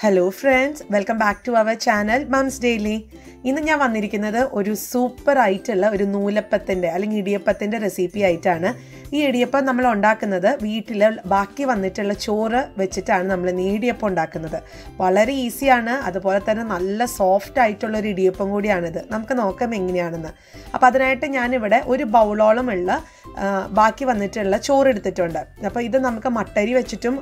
Hello friends, welcome back to our channel Mums Daily. ഇന്ന് ഞാൻ വന്നിരിക്കുന്നത് ഒരു സൂപ്പർ ആയിട്ടുള്ള ഒരു നൂലപ്പത്തിന്റെ അല്ലെങ്കിൽ ഇടിയപ്പത്തിന്റെ റെസിപ്പി ആയിട്ടാണ്. ഈ ഇടിയപ്പം നമ്മൾ ഉണ്ടാക്കുന്നത് വീട്ടിൽ ബാക്കി വന്നിട്ടുള്ള ചോറ് വെച്ചിട്ടാണ് നമ്മൾ ഇടിയപ്പം ഉണ്ടാക്കുന്നത്. വളരെ ഈസിയാണ്, അതുപോലെ തന്നെ നല്ല സോഫ്റ്റ് ആയിട്ടുള്ള ഒരു ഇടിയപ്പം കൂടിയാണിത്. നമുക്ക് നോക്കാം എങ്ങനെയാണെന്ന്. അപ്പോൾ അതിനായിട്ട് ഞാനിവിടെ ഒരു ബൗളോളം ഉള്ള ബാക്കി വന്നിട്ടുള്ള ചോറ് എടുത്തിട്ടുണ്ട്. അപ്പോൾ ഇത് നമുക്ക് മട്ടരി വെച്ചിട്ടും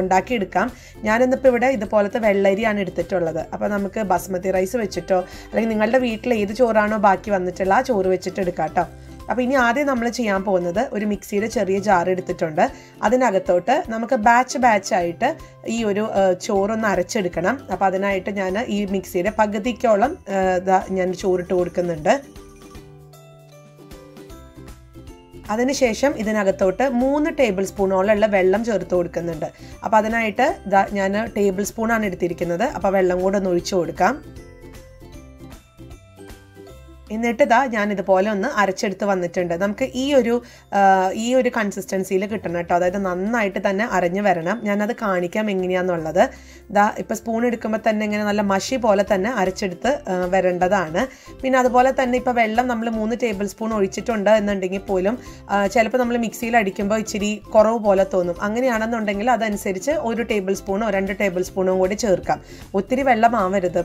ഉണ്ടാക്കിയെടുക്കാം. ഞാനിന്നിപ്പോൾ ഇവിടെ ഇതുപോലത്തെ വെള്ളരിയാണ് എടുത്തിട്ടുള്ളത്. അപ്പോൾ നമുക്ക് ബസ്മതി റൈസ് വെച്ചിട്ടോ അല്ലെങ്കിൽ നിങ്ങളുടെ വീട്ടിൽ ഏത് ചോറാണോ ബാക്കി വന്നിട്ടുള്ള ആ ചോറ് വെച്ചിട്ട് എടുക്കാം കേട്ടോ. അപ്പോൾ ഇനി ആദ്യം നമ്മൾ ചെയ്യാൻ പോകുന്നത് ഒരു മിക്സിയുടെ ചെറിയ ജാർ എടുത്തിട്ടുണ്ട്. അതിനകത്തോട്ട് നമുക്ക് ബാച്ചായിട്ട് ഈ ഒരു ചോറൊന്ന് അരച്ചെടുക്കണം. അപ്പോൾ അതിനായിട്ട് ഞാൻ ഈ മിക്സിയുടെ പകുതിക്കോളം ഞാൻ ചോറിട്ട് കൊടുക്കുന്നുണ്ട്. അതിനുശേഷം ഇതിനകത്തോട്ട് 3 ടേബിൾ സ്പൂണോളമുള്ള വെള്ളം ചേർത്ത് കൊടുക്കുന്നുണ്ട്. അപ്പോൾ അതിനായിട്ട് ഞാൻ ടേബിൾ സ്പൂണാണ് എടുത്തിരിക്കുന്നത്. അപ്പോൾ വെള്ളം കൂടെ ഒന്ന് ഒഴിച്ചു കൊടുക്കാം. എന്നിട്ട് ഞാൻ ഇതുപോലെ ഒന്ന് അരച്ചെടുത്ത് വന്നിട്ടുണ്ട്. നമുക്ക് ഈ ഒരു കൺസിസ്റ്റൻസിയിൽ കിട്ടണം കേട്ടോ. അതായത് നന്നായിട്ട് തന്നെ അരഞ്ഞു വരണം. ഞാനത് കാണിക്കാം എങ്ങനെയാണെന്നുള്ളത്. ഇപ്പോൾ സ്പൂൺ എടുക്കുമ്പോൾ തന്നെ ഇങ്ങനെ നല്ല മഷി പോലെ തന്നെ അരച്ചെടുത്ത് വരേണ്ടതാണ്. പിന്നെ അതുപോലെ തന്നെ ഇപ്പോൾ വെള്ളം നമ്മൾ 3 ടേബിൾ സ്പൂൺ ഒഴിച്ചിട്ടുണ്ട് എന്നുണ്ടെങ്കിൽ പോലും ചിലപ്പോൾ നമ്മൾ മിക്സിയിൽ അടിക്കുമ്പോൾ ഇച്ചിരി കുറവ് പോലെ തോന്നും. അങ്ങനെയാണെന്നുണ്ടെങ്കിൽ അതനുസരിച്ച് 1 ടേബിൾ സ്പൂണോ 2 ടേബിൾ സ്പൂണോ കൂടി ചേർക്കാം. ഒത്തിരി വെള്ളം ആവരുത്,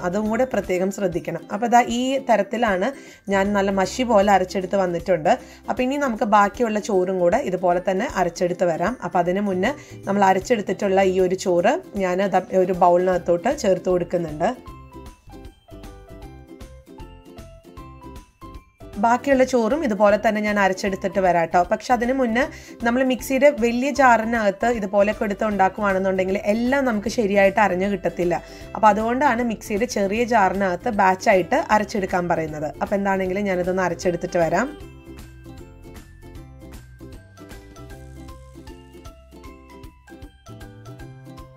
അതും കൂടെ പ്രത്യേകം ശ്രദ്ധിക്കണം. അപ്പോൾ ഈ തരത്തിലാണ് ഞാൻ നല്ല മഷി പോലെ അരച്ചെടുത്ത് വന്നിട്ടുണ്ട്. അപ്പോൾ ഇനി നമുക്ക് ബാക്കിയുള്ള ചോറും കൂടെ ഇതുപോലെ തന്നെ അരച്ചെടുത്ത് വരാം. അപ്പോൾ അതിന് മുന്നേ നമ്മൾ അരച്ചെടുത്തിട്ടുള്ള ഈ ഒരു ചോറ് ഞാൻ ഒരു ബൗളിനകത്തോട്ട് ചേർത്ത് കൊടുക്കുന്നുണ്ട്. ബാക്കിയുള്ള ചോറും ഇതുപോലെ തന്നെ ഞാൻ അരച്ചെടുത്തിട്ട് വരാം കേട്ടോ. പക്ഷെ അതിന് മുന്നേ നമ്മൾ മിക്സിയുടെ വലിയ ജാറിനകത്ത് ഇതുപോലെയൊക്കെ എടുത്ത് ഉണ്ടാക്കുകയാണെന്നുണ്ടെങ്കിൽ എല്ലാം നമുക്ക് ശരിയായിട്ട് അരഞ്ഞു കിട്ടത്തില്ല. അപ്പോൾ അതുകൊണ്ടാണ് മിക്സിയുടെ ചെറിയ ജാറിനകത്ത് ബാച്ചായിട്ട് അരച്ചെടുക്കാൻ പറയുന്നത്. അപ്പോൾ എന്താണെങ്കിലും ഞാനിതൊന്ന് അരച്ചെടുത്തിട്ട് വരാം.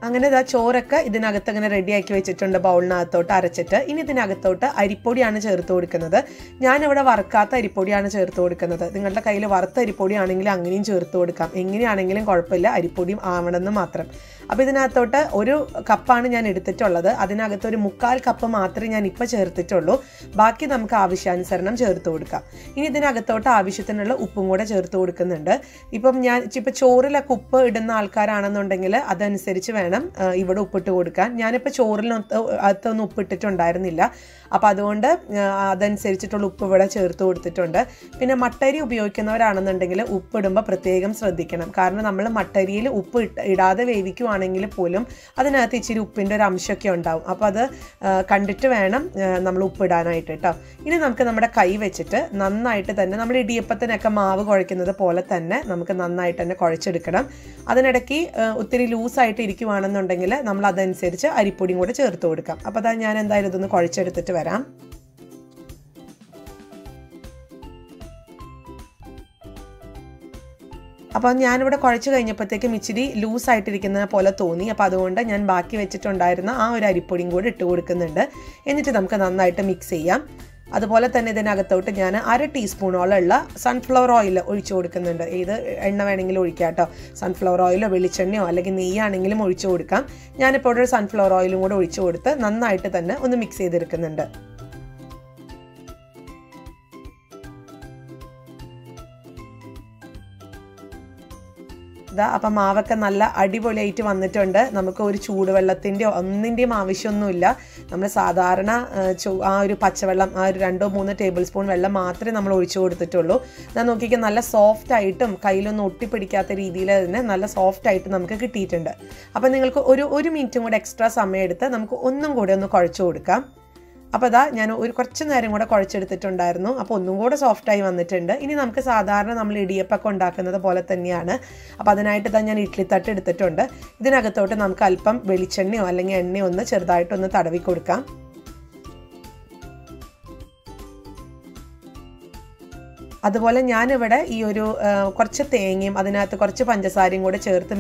അങ്ങനെ ചോറൊക്കെ ഇതിനകത്ത് അങ്ങനെ റെഡിയാക്കി വെച്ചിട്ടുണ്ട് ബൗളിനകത്തോട്ട് അരച്ചിട്ട്. ഇനി ഇതിനകത്തോട്ട് അരിപ്പൊടിയാണ് ചേർത്ത് കൊടുക്കുന്നത്. ഞാനിവിടെ വറുക്കാത്ത അരിപ്പൊടിയാണ് ചേർത്ത് കൊടുക്കുന്നത്. നിങ്ങളുടെ കയ്യിൽ വറുത്ത അരിപ്പൊടിയാണെങ്കിൽ അങ്ങനെയും ചേർത്ത് കൊടുക്കാം. എങ്ങനെയാണെങ്കിലും കുഴപ്പമില്ല, അരിപ്പൊടിയും ആവണമെന്ന് മാത്രം. അപ്പോൾ ഇതിനകത്തോട്ട് 1 കപ്പാണ് ഞാൻ എടുത്തിട്ടുള്ളത്. അതിനകത്ത് ഒരു 1/4 കപ്പ് മാത്രമേ ഞാൻ ഇപ്പോൾ ചേർത്തിട്ടുള്ളൂ. ബാക്കി നമുക്ക് ആവശ്യാനുസരണം ചേർത്ത് കൊടുക്കാം. ഇനി ഇതിനകത്തോട്ട് ആവശ്യത്തിനുള്ള ഉപ്പും കൂടെ ചേർത്ത് കൊടുക്കുന്നുണ്ട്. ഇപ്പോൾ ചോറിലൊക്കെ ഉപ്പ് ഇടുന്ന ആൾക്കാരാണെന്നുണ്ടെങ്കിൽ അതനുസരിച്ച് വേണം ഇവിടെ ഉപ്പിട്ട് കൊടുക്കാൻ. ഞാനിപ്പോൾ ചോറിനകത്തൊന്നും ഉപ്പിട്ടിട്ടുണ്ടായിരുന്നില്ല. അപ്പോൾ അതുകൊണ്ട് അതനുസരിച്ചിട്ടുള്ള ഉപ്പ് ഇവിടെ ചേർത്ത് കൊടുത്തിട്ടുണ്ട്. പിന്നെ മട്ടരി ഉപയോഗിക്കുന്നവരാണെന്നുണ്ടെങ്കിൽ ഉപ്പിടുമ്പോൾ പ്രത്യേകം ശ്രദ്ധിക്കണം. കാരണം നമ്മൾ മട്ടരിയിൽ ഉപ്പ് ഇടാതെ വേവിക്കുവാണെങ്കിൽ പോലും അതിനകത്ത് ഇച്ചിരി ഉപ്പിൻ്റെ ഒരു അംശമൊക്കെ ഉണ്ടാവും. അപ്പോൾ അത് കണ്ടിട്ട് വേണം നമ്മൾ ഉപ്പിടാനായിട്ട് കേട്ടോ. ഇനി നമുക്ക് നമ്മുടെ കൈ വെച്ചിട്ട് നന്നായിട്ട് തന്നെ നമ്മൾ ഇടിയപ്പത്തിനൊക്കെ മാവ് കുഴയ്ക്കുന്നത് പോലെ തന്നെ നമുക്ക് നന്നായിട്ട് തന്നെ കുഴച്ചെടുക്കണം. അതിനിടയ്ക്ക് ഒത്തിരി ലൂസായിട്ട് ഇരിക്കുവാണെന്നുണ്ടെങ്കിൽ നമ്മൾ അതനുസരിച്ച് അരിപ്പൊടിയും കൂടെ ചേർത്ത് കൊടുക്കാം. അപ്പോൾ ഞാൻ എന്തായാലും ഇതൊന്ന് കുഴച്ചെടുത്തിട്ട് വരാം. അപ്പോൾ ഞാനിവിടെ കുഴച്ച് കഴിഞ്ഞപ്പോഴത്തേക്കും ഇച്ചിരി ലൂസായിട്ടിരിക്കുന്ന പോലെ തോന്നി. അപ്പോൾ അതുകൊണ്ട് ഞാൻ ബാക്കി വെച്ചിട്ടുണ്ടായിരുന്ന ആ ഒരു അരിപ്പൊടിയും കൂടി ഇട്ട് കൊടുക്കുന്നുണ്ട്. എന്നിട്ട് നമുക്ക് നന്നായിട്ട് മിക്സ് ചെയ്യാം. അതുപോലെ തന്നെ ഇതിനകത്തോട്ട് ഞാൻ 1/2 ടീസ്പൂണോളമുള്ള സൺഫ്ലവർ ഓയിൽ ഒഴിച്ചു കൊടുക്കുന്നുണ്ട്. ഏത് എണ്ണ വേണമെങ്കിലും ഒഴിക്കാം കേട്ടോ. സൺഫ്ലവർ ഓയിലോ വെളിച്ചെണ്ണയോ അല്ലെങ്കിൽ നെയ്യാണെങ്കിലും ഒഴിച്ചു കൊടുക്കാം. ഞാനിപ്പോൾ ഒരു സൺഫ്ലവർ ഓയിലും കൂടെ ഒഴിച്ചു കൊടുത്ത് നന്നായിട്ട് തന്നെ ഒന്ന് മിക്സ് ചെയ്തെടുക്കുന്നുണ്ട്. അപ്പം മാവൊക്കെ നല്ല അടിപൊളിയായിട്ട് വന്നിട്ടുണ്ട്. നമുക്ക് ഒരു ചൂടുവെള്ളത്തിൻ്റെയോ ഒന്നിൻ്റെയും ആവശ്യമൊന്നുമില്ല. നമ്മൾ സാധാരണ ആ ഒരു പച്ചവെള്ളം, ആ ഒരു 2-3 ടേബിൾ സ്പൂൺ വെള്ളം മാത്രമേ നമ്മൾ ഒഴിച്ചു കൊടുത്തിട്ടുള്ളൂ. ഞാൻ നോക്കിക്കാൻ നല്ല സോഫ്റ്റ് ആയിട്ടും കയ്യിലൊന്നും ഒട്ടിപ്പിടിക്കാത്ത രീതിയിൽ തന്നെ നല്ല സോഫ്റ്റ് ആയിട്ട് നമുക്ക് കിട്ടിയിട്ടുണ്ട്. അപ്പം നിങ്ങൾക്ക് ഒരു മിനിറ്റും കൂടെ എക്സ്ട്രാ സമയം എടുത്ത് നമുക്ക് ഒന്നും കൂടെ ഒന്ന് കുഴച്ചു കൊടുക്കാം. അപ്പോൾ ഞാൻ കുറച്ച് നേരം കൂടെ കുഴച്ചെടുത്തിട്ടുണ്ടായിരുന്നു. അപ്പോൾ ഒന്നും കൂടെ സോഫ്റ്റായി വന്നിട്ടുണ്ട്. ഇനി നമുക്ക് സാധാരണ നമ്മൾ ഇടിയപ്പൊക്കെ ഉണ്ടാക്കുന്നത് പോലെ തന്നെയാണ്. അപ്പോൾ അതിനായിട്ട് ഞാൻ ഇഡ്ഡലിത്തട്ട് എടുത്തിട്ടുണ്ട്. ഇതിനകത്തോട്ട് നമുക്ക് അല്പം വെളിച്ചെണ്ണയോ അല്ലെങ്കിൽ എണ്ണയോ ഒന്ന് ചെറുതായിട്ടൊന്ന് തടവി കൊടുക്കാം. അതുപോലെ ഞാനിവിടെ ഈ ഒരു കുറച്ച് തേങ്ങയും അതിനകത്ത് കുറച്ച് പഞ്ചസാരയും കൂടെ ചേർത്ത്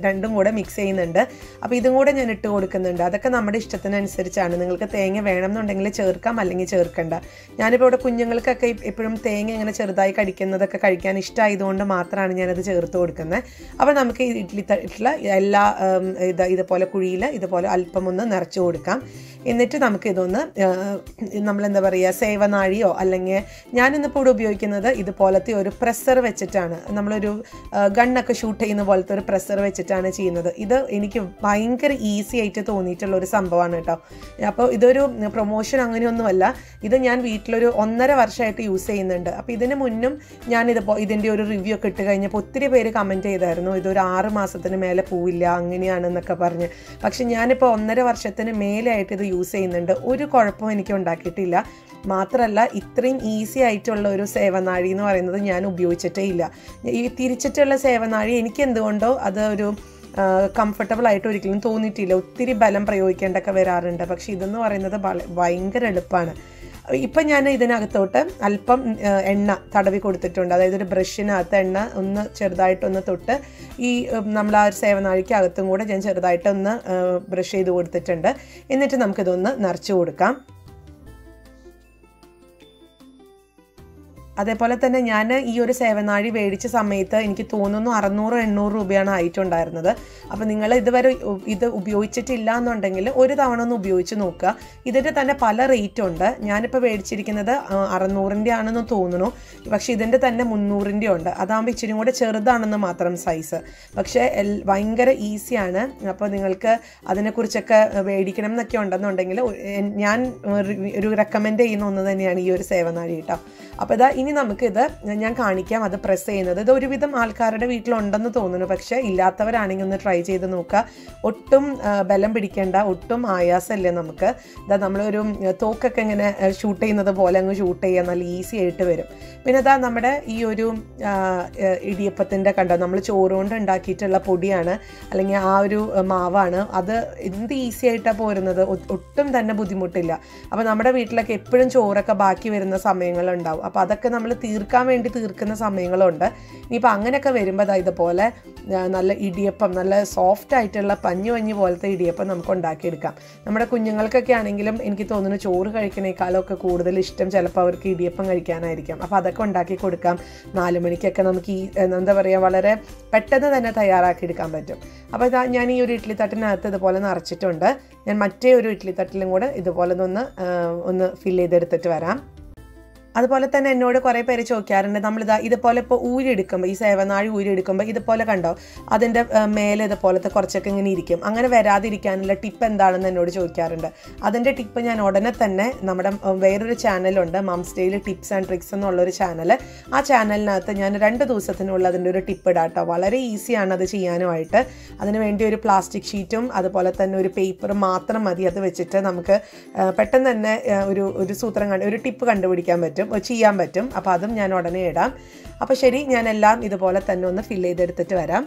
രണ്ടും കൂടെ മിക്സ് ചെയ്യുന്നുണ്ട്. അപ്പോൾ ഇതും കൂടെ ഞാൻ ഇട്ട് കൊടുക്കുന്നുണ്ട്. അതൊക്കെ നമ്മുടെ ഇഷ്ടത്തിനനുസരിച്ചാണ്. നിങ്ങൾക്ക് തേങ്ങ വേണമെന്നുണ്ടെങ്കിൽ ചേർക്കാം, അല്ലെങ്കിൽ ചേർക്കണ്ട. ഞാനിപ്പോൾ ഇവിടെ കുഞ്ഞുങ്ങൾക്കൊക്കെ എപ്പോഴും തേങ്ങ ഇങ്ങനെ ചെറുതായി കടിക്കുന്നതൊക്കെ കഴിക്കാൻ ഇഷ്ടമായതുകൊണ്ട് മാത്രമാണ് ഞാനത് ചേർത്ത് കൊടുക്കുന്നത്. അപ്പോൾ നമുക്ക് ഈ ഇഡ്ഡലി തട്ടിൽ എല്ലാ ഇതുപോലെ കുഴിയിൽ ഇതുപോലെ അല്പം ഒന്ന് നിറച്ച് കൊടുക്കാം. എന്നിട്ട് നമുക്കിതൊന്ന് നമ്മളെന്താ പറയുക, സേവനാഴിയോ അല്ലെങ്കിൽ ഞാനിന്നിപ്പോൾ ഇവിടെ ഉപയോഗിക്കുന്നത് ഇതുപോലത്തെ ഒരു പ്രസ്സർ വെച്ചിട്ടാണ്. നമ്മളൊരു ഗണ്ണൊക്കെ ഷൂട്ട് ചെയ്യുന്ന പോലത്തെ ഒരു പ്രസ്സർ വെച്ചിട്ടാണ് ചെയ്യുന്നത്. ഇത് എനിക്ക് ഭയങ്കര ഈസി ആയിട്ട് തോന്നിയിട്ടുള്ള ഒരു സംഭവമാണ് കേട്ടോ. അപ്പോൾ ഇതൊരു പ്രൊമോഷൻ അങ്ങനെയൊന്നുമല്ല. ഇത് ഞാൻ വീട്ടിലൊരു 1.5 വർഷമായിട്ട് യൂസ് ചെയ്യുന്നുണ്ട്. അപ്പോൾ ഇതിന് മുന്നും ഇതിൻ്റെ ഒരു റിവ്യൂ ഒക്കെ ഇട്ട് കഴിഞ്ഞപ്പോൾ ഒത്തിരി പേര് കമൻറ്റ് ചെയ്തായിരുന്നു, ഇതൊരു 6 മാസത്തിന് മേലെ പോവില്ല അങ്ങനെയാണെന്നൊക്കെ പറഞ്ഞ്. പക്ഷെ ഞാനിപ്പോൾ 1.5 വർഷത്തിന് മേലെയായിട്ട് ഇത് യൂസ് ചെയ്യുന്നുണ്ട്. ഒരു കുഴപ്പവും എനിക്ക് ഉണ്ടാക്കിയിട്ടില്ല. മാത്രമല്ല ഇത്രയും ഈസി ആയിട്ടുള്ള ഒരു സേവനാഴി എന്ന് പറയുന്നത് ഞാൻ ഉപയോഗിച്ചിട്ടേ ഇല്ല. ഈ തിരിച്ചിട്ടുള്ള സേവനാഴി എനിക്ക് എന്തുകൊണ്ടോ അത് ഒരു കംഫർട്ടബിൾ ആയിട്ട് ഒരിക്കലും തോന്നിയിട്ടില്ല. ഒത്തിരി ബലം പ്രയോഗിക്കേണ്ടൊക്കെ വരാറുണ്ട്. പക്ഷെ ഇതെന്ന് പറയുന്നത് ഭയങ്കര എളുപ്പമാണ്. ഇപ്പം ഞാൻ ഇതിനകത്തോട്ട് അല്പം എണ്ണ തടവി കൊടുത്തിട്ടുണ്ട്. അതായത് ഒരു ബ്രഷിനകത്ത് എണ്ണ ഒന്ന് ചെറുതായിട്ടൊന്ന് തൊട്ട് ഈ നമ്മൾ ആ ഒരു സേവനാഴിക്ക് അകത്തും കൂടെ ഞാൻ ചെറുതായിട്ടൊന്ന് ബ്രഷ് ചെയ്ത് കൊടുത്തിട്ടുണ്ട്. എന്നിട്ട് നമുക്കിതൊന്ന് നിറച്ച് കൊടുക്കാം. അതേപോലെ തന്നെ ഞാൻ ഈ ഒരു സേവനാഴി മേടിച്ച സമയത്ത് എനിക്ക് തോന്നുന്നു 600-800 രൂപയാണ് ആയിട്ടുണ്ടായിരുന്നത്. അപ്പോൾ നിങ്ങൾ ഇതുവരെ ഇത് ഉപയോഗിച്ചിട്ടില്ല എന്നുണ്ടെങ്കിൽ ഒരു തവണ ഒന്ന് ഉപയോഗിച്ച് നോക്കുക. ഇതിൻ്റെ തന്നെ പല റേറ്റ് ഉണ്ട്. ഞാനിപ്പോൾ മേടിച്ചിരിക്കുന്നത് 600-ൻ്റെ ആണെന്ന് തോന്നുന്നു. പക്ഷേ ഇതിൻ്റെ തന്നെ 300-ൻ്റെ ഉണ്ട്. അതാകുമ്പോൾ ഇച്ചിരി കൂടെ ചെറുതാണെന്ന് മാത്രം സൈസ്. പക്ഷേ ഭയങ്കര ഈസിയാണ്. അപ്പോൾ നിങ്ങൾക്ക് അതിനെക്കുറിച്ചൊക്കെ മേടിക്കണം എന്നൊക്കെ ഉണ്ടെന്നുണ്ടെങ്കിൽ ഞാൻ ഒരു റെക്കമെൻഡ് ചെയ്യുന്ന ഒന്ന് തന്നെയാണ് ഈ ഒരു സേവനാഴി കേട്ടോ. അപ്പോൾ ഇനി നമുക്കിത് ഞാൻ കാണിക്കാം അത് പ്രസ് ചെയ്യുന്നത്. ഇത് ഒരുവിധം ആൾക്കാരുടെ വീട്ടിലുണ്ടെന്ന് തോന്നുന്നു. പക്ഷേ ഇല്ലാത്തവരാണെങ്കിൽ ഒന്ന് ട്രൈ ചെയ്ത് നോക്കുക. ഒട്ടും ബലം പിടിക്കേണ്ട, ഒട്ടും ആയാസമല്ലേ നമുക്ക്. നമ്മളൊരു തോക്കൊക്കെ ഇങ്ങനെ ഷൂട്ട് ചെയ്യുന്നത് പോലെ അങ്ങ് ഷൂട്ട് ചെയ്യാൻ നല്ല ഈസി ആയിട്ട് വരും. പിന്നെ നമ്മുടെ ഈ ഒരു ഇടിയപ്പത്തിൻ്റെ കണ്ടോ, നമ്മൾ ചോറ് കൊണ്ട് ഉണ്ടാക്കിയിട്ടുള്ള പൊടിയാണ്, അല്ലെങ്കിൽ ആ ഒരു മാവാണ്. അത് എന്ത് ഈസി ആയിട്ടാണ് പോരുന്നത്, ഒട്ടും തന്നെ ബുദ്ധിമുട്ടില്ല. അപ്പോൾ നമ്മുടെ വീട്ടിലൊക്കെ എപ്പോഴും ചോറൊക്കെ ബാക്കി വരുന്ന സമയങ്ങളുണ്ടാവും. അപ്പോൾ അതൊക്കെ നമ്മൾ തീർക്കാൻ വേണ്ടി തീർക്കുന്ന സമയങ്ങളുണ്ട്. ഇനിയിപ്പോൾ അങ്ങനെയൊക്കെ വരുമ്പോൾ ഇതുപോലെ നല്ല ഇടിയപ്പം, നല്ല സോഫ്റ്റ് ആയിട്ടുള്ള പഞ്ഞു പോലത്തെ ഇടിയപ്പം നമുക്ക് ഉണ്ടാക്കിയെടുക്കാം. നമ്മുടെ കുഞ്ഞുങ്ങൾക്കൊക്കെ ആണെങ്കിലും എനിക്ക് തോന്നുന്നു ചോറ് കഴിക്കണേക്കാളൊക്കെ കൂടുതൽ ഇഷ്ടം ചിലപ്പോൾ അവർക്ക് ഇടിയപ്പം കഴിക്കാനായിരിക്കും. അപ്പോൾ അതൊക്കെ ഉണ്ടാക്കി കൊടുക്കാം. 4 മണിക്കൊക്കെ നമുക്ക് ഈ എന്താ പറയുക, വളരെ പെട്ടെന്ന് തന്നെ തയ്യാറാക്കിയെടുക്കാൻ പറ്റും. അപ്പോൾ ഞാൻ ഈ ഒരു ഇഡ്ഡലി തട്ടിനകത്ത് ഇതുപോലെ നിറച്ചിട്ടുണ്ട്. ഞാൻ മറ്റേ ഒരു ഇഡ്ഡലി തട്ടിലും കൂടെ ഇതുപോലെ ഒന്ന് ഫില്ല് ചെയ്തെടുത്തിട്ട് വരാം. അതുപോലെ തന്നെ എന്നോട് കുറേ പേര് ചോദിക്കാറുണ്ട്, നമ്മളിതാ ഇതുപോലെ ഇപ്പോൾ ഊരിയെടുക്കുമ്പോൾ, ഈ സേവനാഴി ഊരിയെടുക്കുമ്പോൾ ഇതുപോലെ കണ്ടോ അതിൻ്റെ മേലെ ഇതുപോലത്തെ കുറച്ചൊക്കെ ഇങ്ങനെ ഇരിക്കും. അങ്ങനെ വരാതിരിക്കാനുള്ള ടിപ്പ് എന്താണെന്ന് എന്നോട് ചോദിക്കാറുണ്ട്. അതിൻ്റെ ടിപ്പ് ഞാൻ ഉടനെ തന്നെ നമ്മുടെ വേറൊരു ചാനലുണ്ട്, moms daily tips and tricks എന്നുള്ളൊരു ചാനൽ. ആ ചാനലിനകത്ത് ഞാൻ 2 ദിവസത്തിനുള്ള അതിൻ്റെ ഒരു ടിപ്പ് ഇടാം കേട്ടോ. വളരെ ഈസിയാണ് അത് ചെയ്യാനുമായിട്ട്. അതിനുവേണ്ടി ഒരു പ്ലാസ്റ്റിക് ഷീറ്റും അതുപോലെ തന്നെ ഒരു പേപ്പറും മാത്രം മതി. അത് വെച്ചിട്ട് നമുക്ക് പെട്ടെന്ന് തന്നെ ഒരു സൂത്രം ഒരു ടിപ്പ് കണ്ടുപിടിക്കാൻ പറ്റും, ചെയ്യാൻ പറ്റും. അപ്പോൾ അതും ഞാൻ ഉടനെ ഇടാം. അപ്പോൾ ശരി, ഞാനെല്ലാം ഇതുപോലെ തന്നെ ഒന്ന് ഫില്ല് ചെയ്തെടുത്തിട്ട് വരാം.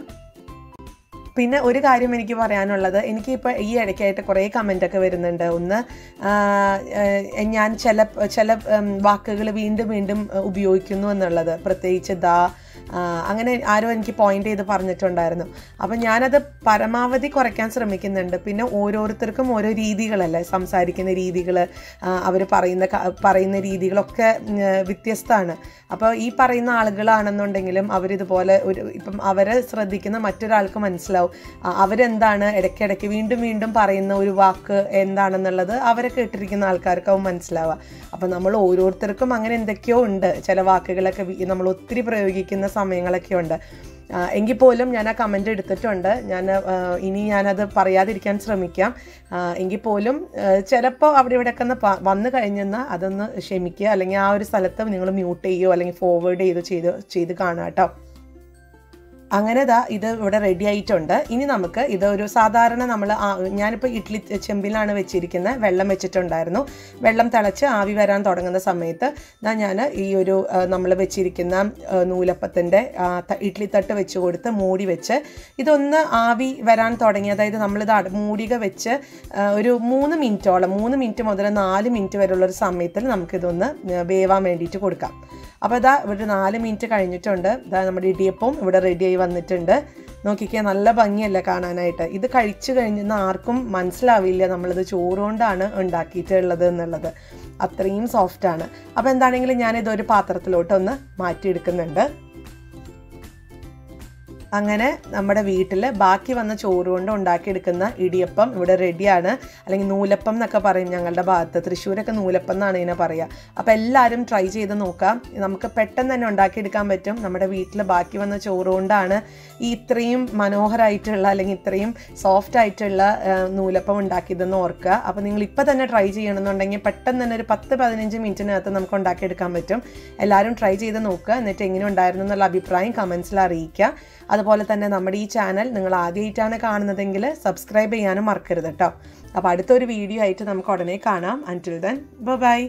പിന്നെ ഒരു കാര്യം എനിക്ക് പറയാനുള്ളത്, എനിക്കിപ്പോൾ ഈ ഇടയ്ക്കായിട്ട് കുറേ കമൻറ്റൊക്കെ വരുന്നുണ്ട്. ഒന്ന്, ഞാൻ ചില വാക്കുകൾ വീണ്ടും ഉപയോഗിക്കുന്നു എന്നുള്ളത്, പ്രത്യേകിച്ച് അങ്ങനെ ആരോ എനിക്ക് പോയിന്റ് ചെയ്ത് പറഞ്ഞിട്ടുണ്ടായിരുന്നു. അപ്പം ഞാനത് പരമാവധി കുറയ്ക്കാൻ ശ്രമിക്കുന്നുണ്ട്. പിന്നെ ഓരോരുത്തർക്കും ഓരോ രീതികളല്ലേ, സംസാരിക്കുന്ന രീതികൾ, അവർ പറയുന്ന രീതികളൊക്കെ വ്യത്യസ്തമാണ്. അപ്പോൾ ഈ പറയുന്ന ആളുകളാണെന്നുണ്ടെങ്കിലും അവരിതുപോലെ ഇപ്പം അവരെ ശ്രദ്ധിക്കുന്ന മറ്റൊരാൾക്ക് മനസ്സിലാവും അവരെന്താണ് ഇടയ്ക്കിടയ്ക്ക് വീണ്ടും പറയുന്ന ഒരു വാക്ക് എന്താണെന്നുള്ളത് അവരെ കേട്ടിരിക്കുന്ന ആൾക്കാർക്കാവും മനസ്സിലാവുക. അപ്പം നമ്മൾ ഓരോരുത്തർക്കും അങ്ങനെ എന്തൊക്കെയോ ഉണ്ട്, ചില വാക്കുകളൊക്കെ നമ്മൾ ഒത്തിരി പ്രയോഗിക്കുന്ന സമയങ്ങളൊക്കെ ഉണ്ട്. എങ്കിൽ പോലും ഞാൻ ആ കമൻ്റ് എടുത്തിട്ടുണ്ട്. ഇനി ഞാനത് പറയാതിരിക്കാൻ ശ്രമിക്കാം. എങ്കിൽ പോലും ചിലപ്പോൾ അവിടെ ഇവിടെയൊക്കെ ഒന്ന് വന്നു കഴിഞ്ഞെന്നാൽ അതൊന്ന് ക്ഷമിക്കുക, അല്ലെങ്കിൽ ആ ഒരു സ്ഥലത്ത് നിങ്ങൾ മ്യൂട്ട് ചെയ്യുകയോ അല്ലെങ്കിൽ ഫോർവേഡ് ചെയ്ത് കാണുക കേട്ടോ. അങ്ങനെ ഇത് ഇവിടെ റെഡി ആയിട്ടുണ്ട്. ഇനി നമുക്ക് ഇതൊരു സാധാരണ ഞാനിപ്പോൾ ഇഡ്ഡലി ചെമ്പിലാണ് വെച്ചിരിക്കുന്നത്. വെള്ളം വെച്ചിട്ടുണ്ടായിരുന്നു. വെള്ളം തിളച്ച് ആവി വരാൻ തുടങ്ങുന്ന സമയത്ത് ഞാൻ ഈ ഒരു നമ്മൾ വെച്ചിരിക്കുന്ന നൂലപ്പത്തിൻ്റെ ഇഡ്ഡലി തട്ട് വെച്ച് കൊടുത്ത് മൂടി വെച്ച് ഇതൊന്ന് ആവി വരാൻ തുടങ്ങി. അതായത് നമ്മളിത് മൂടിക വെച്ച് ഒരു 3 മിനിറ്റ് മുതൽ 4 മിനിറ്റ് വരെയുള്ളൊരു സമയത്തിൽ നമുക്കിതൊന്ന് വേവാൻ വേണ്ടിയിട്ട് കൊടുക്കാം. അപ്പോൾ ഇതാ ഒരു 4 മിനിറ്റ് കഴിഞ്ഞിട്ടുണ്ട്. ഇതാ നമ്മുടെ ഇടിയപ്പവും ഇവിടെ റെഡിയായി വന്നിട്ടുണ്ട്. നോക്കിക്കേ, നല്ല ഭംഗിയല്ലേ കാണാനായിട്ട്. ഇത് കഴിച്ചു കഴിഞ്ഞാൽ ആർക്കും മനസ്സിലാവില്ല നമ്മളിത് ചോറ് കൊണ്ടാണ് ഉണ്ടാക്കിയിട്ടുള്ളത് എന്നുള്ളത്. അത്രയും സോഫ്റ്റാണ്. അപ്പോൾ എന്താണെങ്കിലും ഞാനിതൊരു പാത്രത്തിലോട്ടൊന്ന് മാറ്റിയെടുക്കുന്നുണ്ട്. അങ്ങനെ നമ്മുടെ വീട്ടിൽ ബാക്കി വന്ന ചോറ് കൊണ്ട് ഉണ്ടാക്കിയെടുക്കുന്ന ഇടിയപ്പം ഇവിടെ റെഡിയാണ്. അല്ലെങ്കിൽ നൂലപ്പം എന്നൊക്കെ പറയും ഞങ്ങളുടെ ഭാഗത്ത്. തൃശ്ശൂരൊക്കെ നൂലപ്പം എന്നാണ് ഇതിനെ പറയുക. അപ്പോൾ എല്ലാവരും ട്രൈ ചെയ്ത് നോക്കാം. നമുക്ക് പെട്ടെന്ന് തന്നെ ഉണ്ടാക്കിയെടുക്കാൻ പറ്റും. നമ്മുടെ വീട്ടിൽ ബാക്കി വന്ന ചോറ് കൊണ്ടാണ് ഈ ഇത്രയും മനോഹരമായിട്ടുള്ള അല്ലെങ്കിൽ ഇത്രയും സോഫ്റ്റ് ആയിട്ടുള്ള നൂലപ്പം ഉണ്ടാക്കിയതെന്ന് ഓർക്കുക. അപ്പോൾ നിങ്ങൾ ഇപ്പോൾ തന്നെ ട്രൈ ചെയ്യണമെന്നുണ്ടെങ്കിൽ പെട്ടെന്ന് തന്നെ ഒരു 10-15 മിനിറ്റിനകത്ത് നമുക്ക് ഉണ്ടാക്കിയെടുക്കാൻ പറ്റും. എല്ലാവരും ട്രൈ ചെയ്ത് നോക്കുക. എന്നിട്ട് എങ്ങനെ ഉണ്ടായിരുന്നു എന്നുള്ള അഭിപ്രായം കമൻസിൽ അറിയിക്കുക. അതുപോലെ തന്നെ നമ്മുടെ ഈ ചാനൽ നിങ്ങൾ ആദ്യമായിട്ടാണ് കാണുന്നതെങ്കിൽ സബ്സ്ക്രൈബ് ചെയ്യാനും മറക്കരുത് കേട്ടോ. അപ്പോൾ അടുത്തൊരു വീഡിയോ ആയിട്ട് നമുക്ക് ഉടനെ കാണാം. അൻറ്റിൽ ദെൻ ബൈ.